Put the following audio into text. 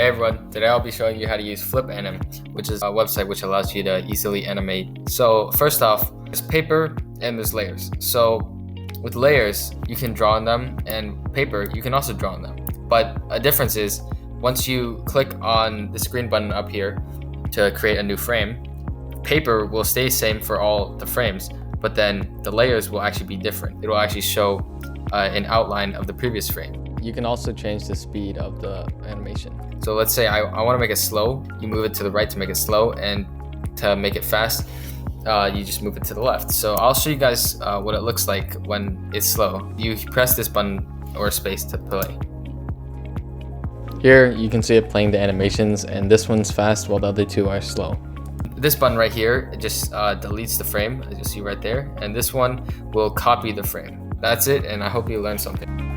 Hey everyone, today I'll be showing you how to use FlipAnim, which is a website which allows you to easily animate. So first off, there's paper and there's layers. So with layers, you can draw on them, and paper, you can also draw on them. But a difference is, once you click on this green button up here to create a new frame, paper will stay same for all the frames, but then the layers will actually be different. It will actually show an outline of the previous frame. You can also change the speed of the animation. So let's say I want to make it slow. You move it to the right to make it slow, and to make it fast, you just move it to the left. So I'll show you guys what it looks like when it's slow. You press this button or space to play. Here you can see it playing the animations, and this one's fast while the other two are slow. This button right here, it just deletes the frame, as you see right there, and this one will copy the frame. That's it, and I hope you learned something.